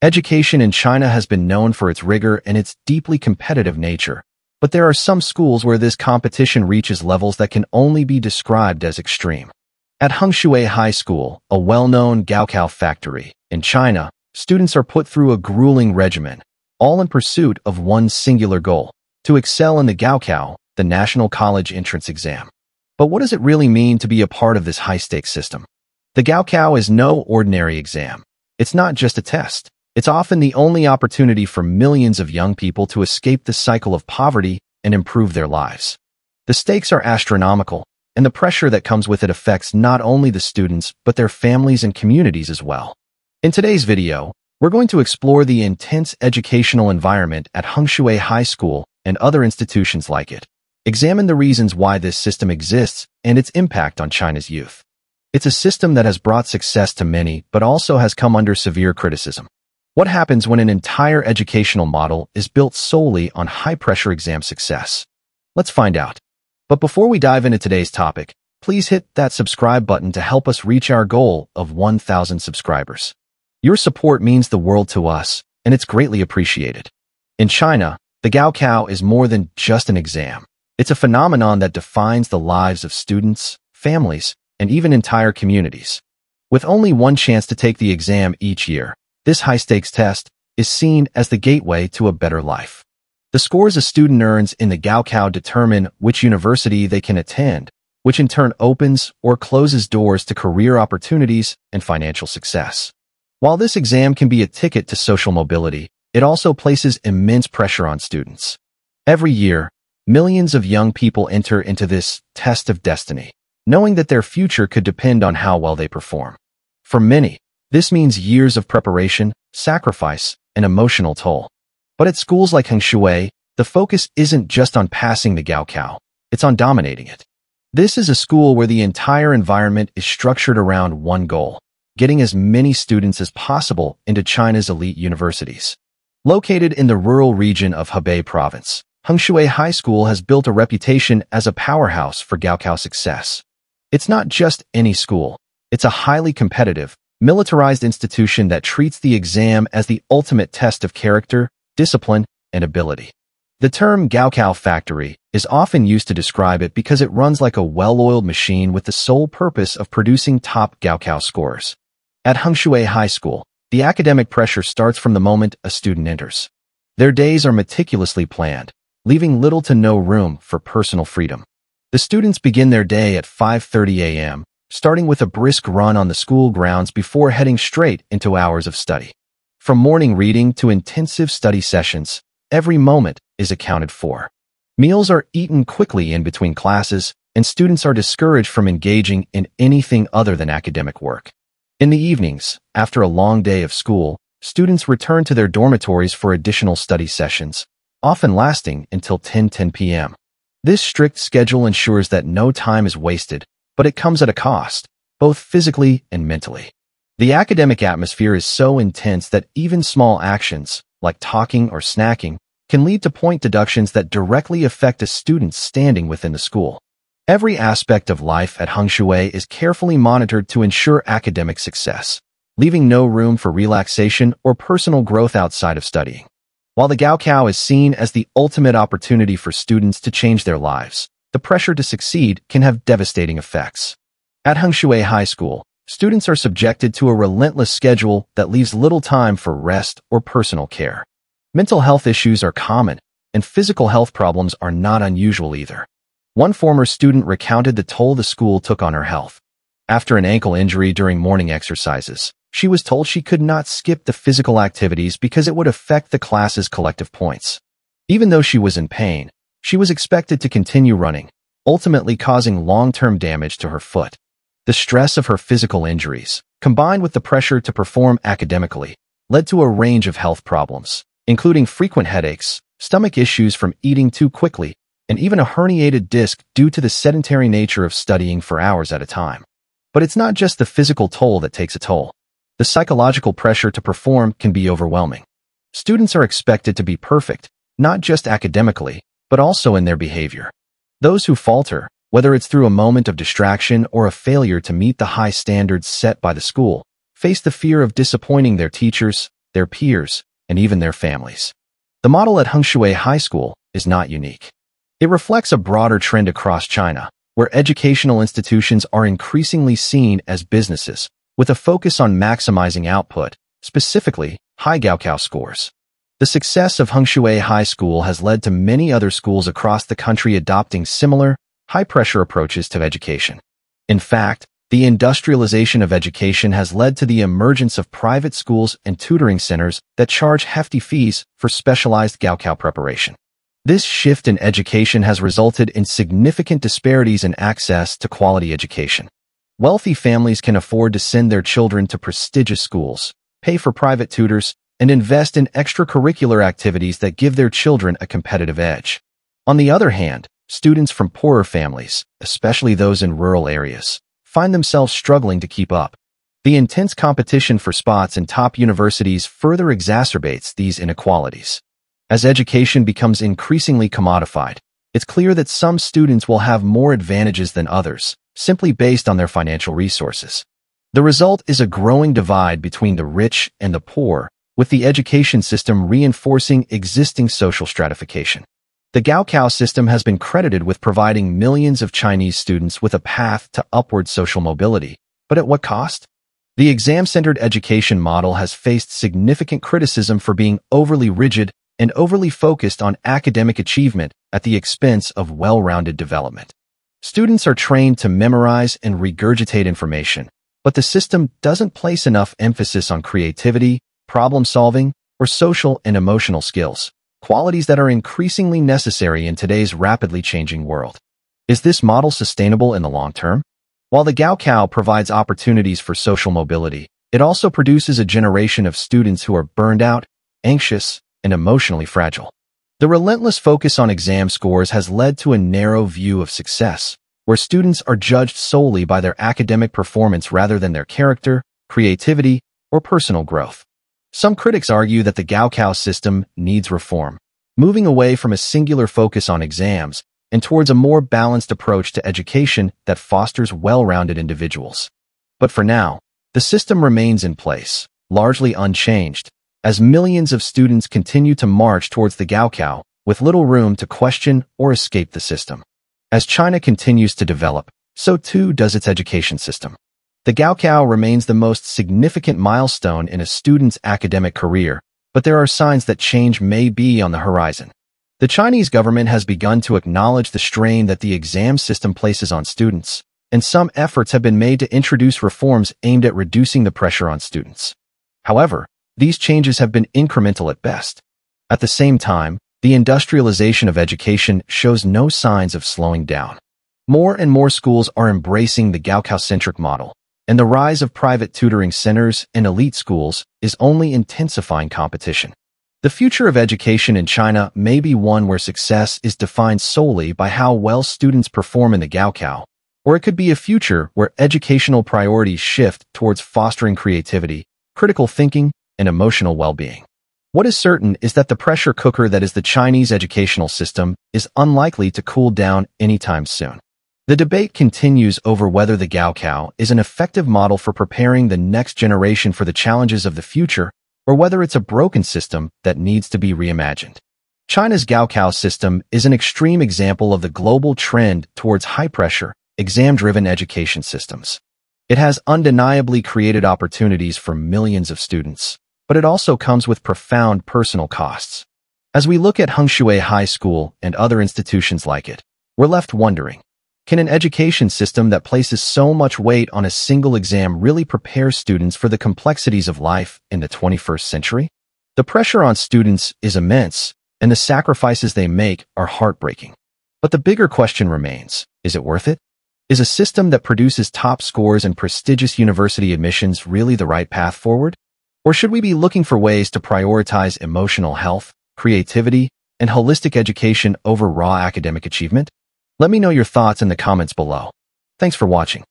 Education in China has been known for its rigor and its deeply competitive nature, but there are some schools where this competition reaches levels that can only be described as extreme. At Hengshui High School, a well-known Gaokao factory, in China, students are put through a grueling regimen, all in pursuit of one singular goal: to excel in the Gaokao, the National College Entrance Exam. But what does it really mean to be a part of this high-stakes system? The Gaokao is no ordinary exam. It's not just a test. It's often the only opportunity for millions of young people to escape the cycle of poverty and improve their lives. The stakes are astronomical, and the pressure that comes with it affects not only the students, but their families and communities as well. In today's video, we're going to explore the intense educational environment at Hengshui High School and other institutions like it. Examine the reasons why this system exists and its impact on China's youth. It's a system that has brought success to many, but also has come under severe criticism. What happens when an entire educational model is built solely on high-pressure exam success? Let's find out. But before we dive into today's topic, please hit that subscribe button to help us reach our goal of 1,000 subscribers. Your support means the world to us, and it's greatly appreciated. In China, the Gaokao is more than just an exam. It's a phenomenon that defines the lives of students, families, and even entire communities. With only one chance to take the exam each year, this high-stakes test is seen as the gateway to a better life. The scores a student earns in the Gaokao determine which university they can attend, which in turn opens or closes doors to career opportunities and financial success. While this exam can be a ticket to social mobility, it also places immense pressure on students. Every year, millions of young people enter into this test of destiny, knowing that their future could depend on how well they perform. For many, this means years of preparation, sacrifice, and emotional toll. But at schools like Hengshui, the focus isn't just on passing the Gaokao, it's on dominating it. This is a school where the entire environment is structured around one goal: getting as many students as possible into China's elite universities. Located in the rural region of Hebei Province, Hengshui High School has built a reputation as a powerhouse for Gaokao success. It's not just any school. It's a highly competitive, militarized institution that treats the exam as the ultimate test of character, discipline, and ability. The term Gaokao factory is often used to describe it because it runs like a well-oiled machine with the sole purpose of producing top Gaokao scores. At Hengshui High School, the academic pressure starts from the moment a student enters. Their days are meticulously planned, leaving little to no room for personal freedom. The students begin their day at 5:30 a.m., starting with a brisk run on the school grounds before heading straight into hours of study. From morning reading to intensive study sessions, every moment is accounted for. Meals are eaten quickly in between classes, and students are discouraged from engaging in anything other than academic work. In the evenings, after a long day of school, students return to their dormitories for additional study sessions, often lasting until 10:10 p.m. This strict schedule ensures that no time is wasted, but it comes at a cost, both physically and mentally. The academic atmosphere is so intense that even small actions, like talking or snacking, can lead to point deductions that directly affect a student's standing within the school. Every aspect of life at Hengshui is carefully monitored to ensure academic success, leaving no room for relaxation or personal growth outside of studying. While the Gaokao is seen as the ultimate opportunity for students to change their lives, the pressure to succeed can have devastating effects. At Hengshui High School, students are subjected to a relentless schedule that leaves little time for rest or personal care. Mental health issues are common, and physical health problems are not unusual either. One former student recounted the toll the school took on her health. After an ankle injury during morning exercises, she was told she could not skip the physical activities because it would affect the class's collective points. Even though she was in pain, she was expected to continue running, ultimately causing long-term damage to her foot. The stress of her physical injuries, combined with the pressure to perform academically, led to a range of health problems, including frequent headaches, stomach issues from eating too quickly, and even a herniated disc due to the sedentary nature of studying for hours at a time. But it's not just the physical toll that takes a toll. The psychological pressure to perform can be overwhelming. Students are expected to be perfect, not just academically, but also in their behavior. Those who falter, whether it's through a moment of distraction or a failure to meet the high standards set by the school, face the fear of disappointing their teachers, their peers, and even their families. The model at Hengshui High School is not unique. It reflects a broader trend across China, where educational institutions are increasingly seen as businesses, with a focus on maximizing output, specifically high Gaokao scores. The success of Hengshui High School has led to many other schools across the country adopting similar, high-pressure approaches to education. In fact, the industrialization of education has led to the emergence of private schools and tutoring centers that charge hefty fees for specialized Gaokao preparation. This shift in education has resulted in significant disparities in access to quality education. Wealthy families can afford to send their children to prestigious schools, pay for private tutors, and invest in extracurricular activities that give their children a competitive edge. On the other hand, students from poorer families, especially those in rural areas, find themselves struggling to keep up. The intense competition for spots in top universities further exacerbates these inequalities. As education becomes increasingly commodified, it's clear that some students will have more advantages than others, simply based on their financial resources. The result is a growing divide between the rich and the poor, with the education system reinforcing existing social stratification. The Gaokao system has been credited with providing millions of Chinese students with a path to upward social mobility, but at what cost? The exam-centered education model has faced significant criticism for being overly rigid and overly focused on academic achievement at the expense of well-rounded development. Students are trained to memorize and regurgitate information, but the system doesn't place enough emphasis on creativity, problem-solving, or social and emotional skills, qualities that are increasingly necessary in today's rapidly changing world. Is this model sustainable in the long term? While the Gaokao provides opportunities for social mobility, it also produces a generation of students who are burned out, anxious, and emotionally fragile. The relentless focus on exam scores has led to a narrow view of success, where students are judged solely by their academic performance rather than their character, creativity, or personal growth. Some critics argue that the Gaokao system needs reform, moving away from a singular focus on exams and towards a more balanced approach to education that fosters well-rounded individuals. But for now, the system remains in place, largely unchanged, as millions of students continue to march towards the Gaokao with little room to question or escape the system. As China continues to develop, so too does its education system. The Gaokao remains the most significant milestone in a student's academic career, but there are signs that change may be on the horizon. The Chinese government has begun to acknowledge the strain that the exam system places on students, and some efforts have been made to introduce reforms aimed at reducing the pressure on students. However, these changes have been incremental at best. At the same time, the industrialization of education shows no signs of slowing down. More and more schools are embracing the Gaokao-centric model, and the rise of private tutoring centers and elite schools is only intensifying competition. The future of education in China may be one where success is defined solely by how well students perform in the Gaokao, or it could be a future where educational priorities shift towards fostering creativity, critical thinking, and emotional well-being. What is certain is that the pressure cooker that is the Chinese educational system is unlikely to cool down anytime soon. The debate continues over whether the Gaokao is an effective model for preparing the next generation for the challenges of the future, or whether it's a broken system that needs to be reimagined. China's Gaokao system is an extreme example of the global trend towards high-pressure, exam-driven education systems. It has undeniably created opportunities for millions of students, but it also comes with profound personal costs. As we look at Hengshui High School and other institutions like it, we're left wondering, can an education system that places so much weight on a single exam really prepare students for the complexities of life in the 21st century? The pressure on students is immense, and the sacrifices they make are heartbreaking. But the bigger question remains, is it worth it? Is a system that produces top scores and prestigious university admissions really the right path forward? Or should we be looking for ways to prioritize emotional health, creativity, and holistic education over raw academic achievement? Let me know your thoughts in the comments below. Thanks for watching.